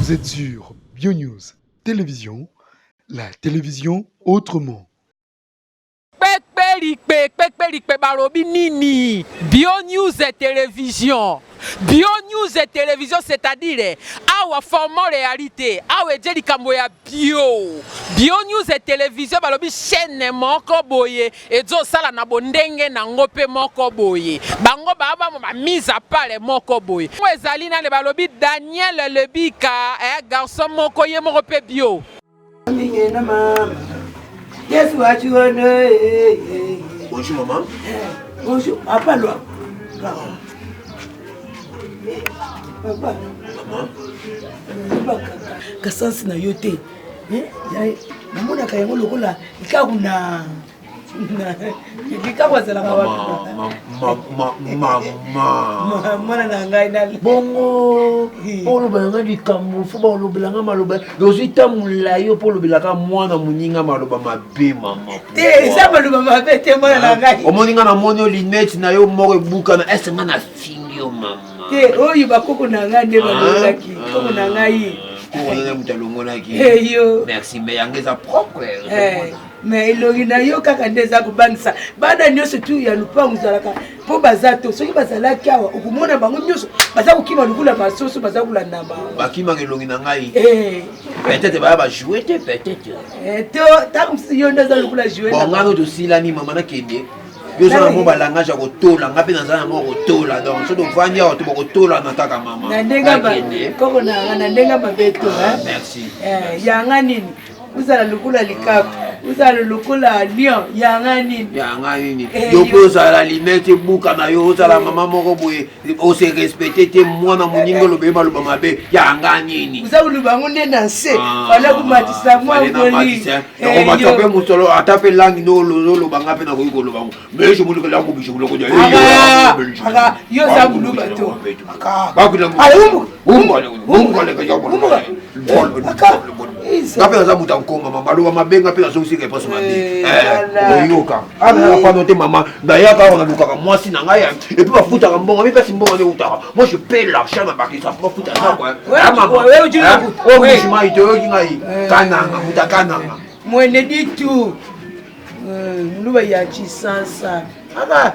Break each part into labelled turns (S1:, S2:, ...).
S1: Vous êtes sur BioNews Télévision, la télévision autrement.
S2: Pekpelikpe barobi nini BioNews et télévision. BioNews et télévision, c'est-à-dire awa format réalité, awa ejeli kambo ya BioNews et télévision balobi chaîne moko boye ezo sala na bondenge na ngope moko boye. Bango baba ma mise à part moko boye. Ezali na le balobi Daniel Lebika, garçon moko ye moko pe bio.
S3: Yes, what you want?
S4: Bonjour maman.
S3: Bonjour, papa là. Papa.
S4: Maman.
S3: Kasansi na yote. Namona kayango lokola ikakuna.
S4: Bongo polo banga likambo fo ba lobelanga maloba dozita mulayo polo belaka mwana muninga maloba mabe mama
S3: te ça maloba mabe te mwana na ngai
S4: omoninga na monio linette na yo moko ebuka na esenga na fingio mama
S3: te oyi bakoko na ngai nde balobaki koko na ngai
S4: ko mutalongola ki
S3: yo
S4: merci mais yangeza propre
S3: mais elongi na yo kaka nde eza kobangisa bana nyonso tu ya lupango ezalaka mpo baza to soki bazalaki awa okomona bango nyonso baza kokima lokula basoso baza kolanda
S4: bakimaka elongi na ngai peut-être baya bajoue te peut-être
S3: to ntango mosusu yo nde aza lokula joue
S4: bon ngano tosilani mama nakende yoza nango balangage ya kotola nga mpe naza yango kotola donc so tovandi awa toba kotola na kaka mama
S3: na ndenge koko nanga na ndenge mabeto
S4: merci
S3: yanga nini uzala lokula likapu uzala lokola lion yanga nini
S4: yo mpe ozala linete ebuka na yo ozala mama moko boye ose respecte te mwana moninga olobeye maloba mabe yanga nini
S3: uza koloba yango nde na nse wana komatisa mwa ngoli
S4: omatisa mpe mosolo ata mpe langi nde olobanga mpe nakoki koloba ngo mais jomolikelango bishokoloko
S3: yo oza koluba to
S4: ngape naza muta nkoma mama maloba mabenga mpe nazosika epaso mabe oyoka anapano te mama nayaka awa nalukaka mwasi na ngai epuis bafutaka mbongo mipesi mbongo nde utaka moi je paie l'argent na bakisa bafuta nakomushimai toyoki ngai kananga muta kananga
S3: mwene ditu muluba ya chisansa aka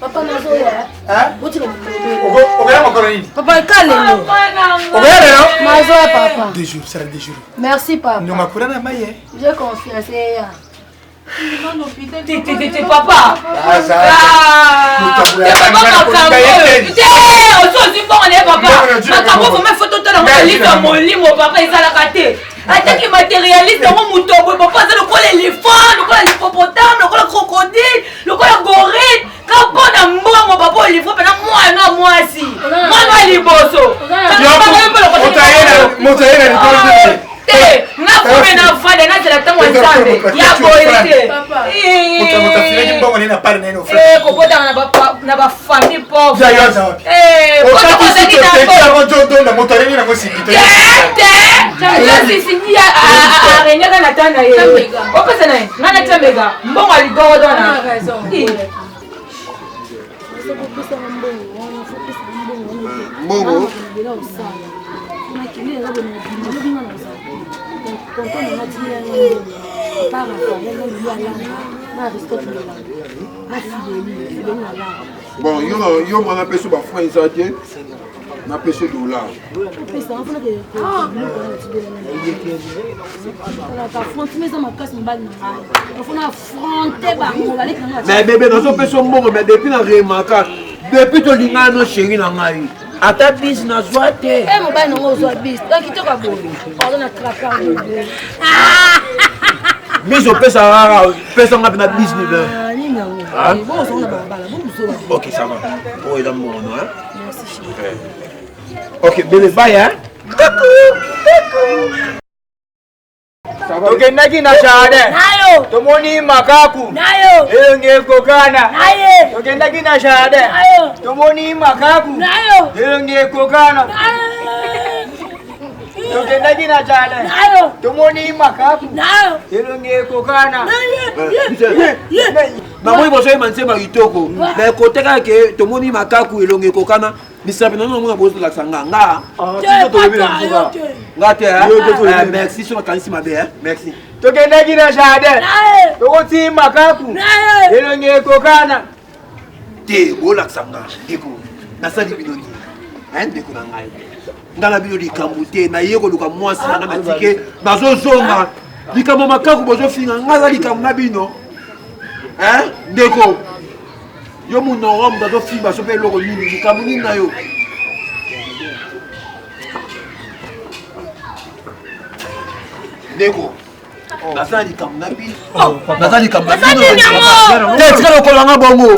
S5: Papa nazoya.
S6: Papa calme.
S5: Nazoya papa.
S6: Deux jours, ça des jours.
S5: Merci papa.
S6: Nous m'a couru na maye.
S5: J'ai confiance ya.
S2: Titi papa. Attaque matérialiste dans mon mouton, papa, c'est le quoi l'éléphant, le quoi l'hippopotame, le quoi le crocodile, le quoi le gorille. Quand on a mon papa, il faut pendant moi si. Moi, il est bosso.
S4: Bon, yo m'en appelle sur ma foi, Na peso dollar.
S5: Pesa on que
S4: mais bébé nazo peso mbongo mais depuis na remarquage depuis to linga no chéri na ngai ata bis na zwa te
S5: eh mobile nango zo bis donc kitoka boye pardon na traka
S4: mais je pesa rara pesa nga na bis ni ben
S5: nini nango bon so na bala bon so
S4: OK ça va oh il a mon nom hein
S5: merci chérie
S4: OK bébé bye hein
S7: Tokendaki na shahada.
S5: Nayo.
S7: Tomoni makaku.
S5: Nayo.
S7: Elonge kokana.
S5: Nayo.
S7: Tokendaki na shahada.
S5: Nayo.
S7: Tomoni makaku.
S5: Nayo.
S7: Elonge kokana. Tokendaki na shahada.
S5: Nayo.
S7: Tomoni makaku.
S5: Nayo.
S7: Elonge kokana.
S4: na moi bozo emanse ba itoko mais côté ka ke tomoni makaku elonge kokana bisapi na mona bozo la sanga nga nga te merci sur kanisi mabe hein merci
S7: Tokendaki na shahada. Tokoti makaku. Elonge kokana.
S4: te bola sanga diko na sali bidoni hein diko na ngai ngala bino likambo te na yeko luka mwasi na matike nazo zonga likambo makaku bozo finga ngala likambo na bino hein deko yo mu no rom dazo fiba so pe loko nini likambo nini na yo deko nasali likambo na bino nasali likambo na bino te tika lokolo nga bongo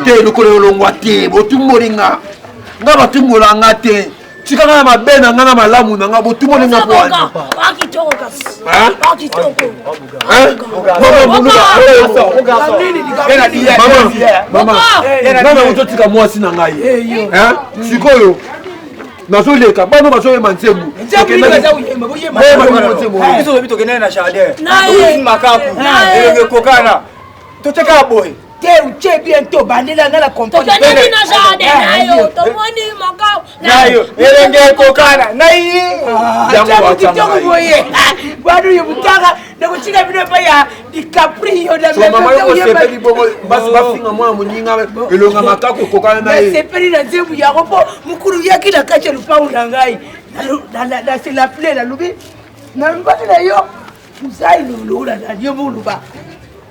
S4: te lokolo longwa te botumolinga nga batumolanga te tika nga mabe na nga na malamu na nga botumolinga po wana
S5: bakitoko kasi bakitoko mama
S4: ozotika mwasi na ngai sikoyo nazoleka bano bazoyema nzembo
S7: Biso bebi tokendaki na shahada. Tokoti makaku. Elonge kokana. Toteka boy.
S3: te uche bientôt bandela nga la comprendre
S5: tokendaki na jardin nayo tomoni makao
S7: Nayo. Elonge kokana. Nayi.
S3: jambo kitoko boye bado yebutaka nakuchika bino pa ya DiCaprio na
S4: mama yo sepeli bongo basi bafinga mwa muninga elonga makaku kokana na ye
S3: sepeli na nzembo yango mpo mukulu yaki na kati ya lupangu na ngai na se la plaie na lubi na mbati na yo muzai lulula na yo muluba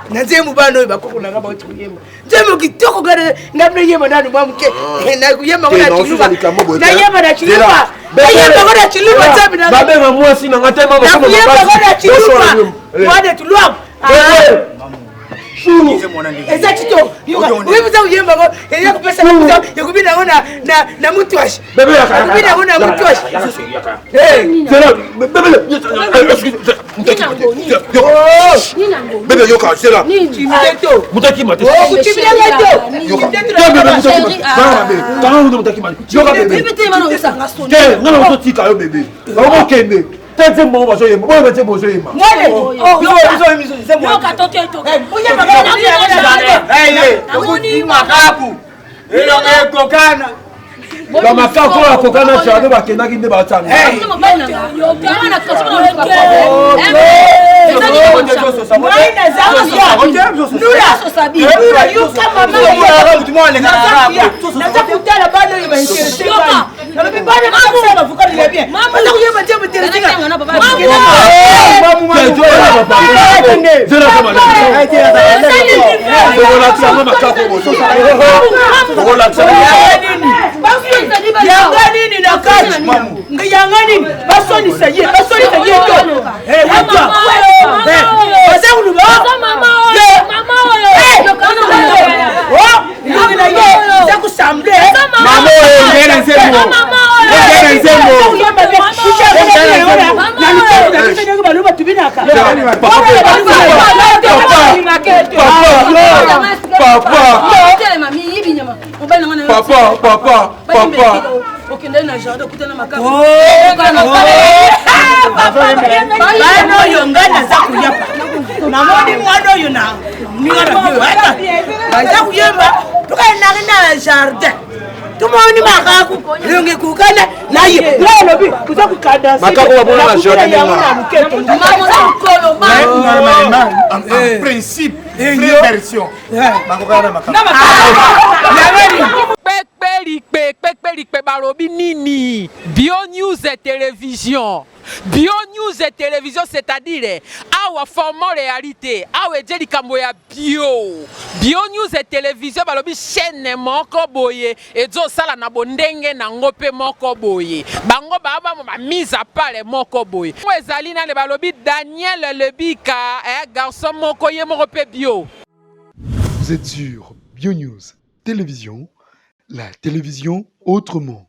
S3: na nzembo bano bakoko na ngaba otuyemba nzembo kitoko gare ngabne yemba ndani mwa mke na kuyemba ngona chiluba na yemba na chiluba na yemba ngona chiluba tsabi na
S4: babe na mwasi na ngata mama
S3: na kuyemba ngona chiluba wade tulwa eza chito uyibuza uyemba ngo ya kupesa na yakubina ngona na mutwashi
S4: bebe
S3: yakubina ngona mutwashi
S4: bebe yoka sera
S3: chimiteto
S4: mutaki mate
S3: chimiteto
S4: yoka bebe te ngana ozotika yo bebe okokende te nzembo bazoyemba boye banzembo ozoyemba
S7: Tokoti makaku. Elonge kokana.
S4: bamakako oyo akokana charde bakendaki nde batanga
S3: naza kutala bana oyo bainterese nalobi bana bakosala bavukana ya bien baza kuyeba nzembo yanga nini na kati yanga nini basonisa ye to baza kuluba za kusamble
S7: Mama oyo ngena nzembo. Ngena nzembo.
S4: Papa.
S5: okende na jardin okutana makao
S3: bana oyo ngai naza kuyeba namoni mwana oyo na ninga na bio baza kuyemba tokaenaki na jardin tomoni makaku elonge kukana naye ngai alobi kuza kukadasi
S4: Makaku babona na jardin
S3: yango na luketo
S6: En principe, vraie version. Bakokana makamu.
S3: na makaku
S2: kpekpelikpe balobi nini Bio News et Télévision. Bio News et Télévision, c'est-à-dire awa format réalité, awa ejeli kambo ya bio. Bio News et Télévision balobi chaîne moko boye ezo sala na bondenge na ngope moko boye. Bango baba ba mise à part moko boye. Mo ezali na le balobi Daniel Lebika garçon moko ye moko pe bio.
S1: Vous êtes sur Bio News Télévision, la télévision autrement.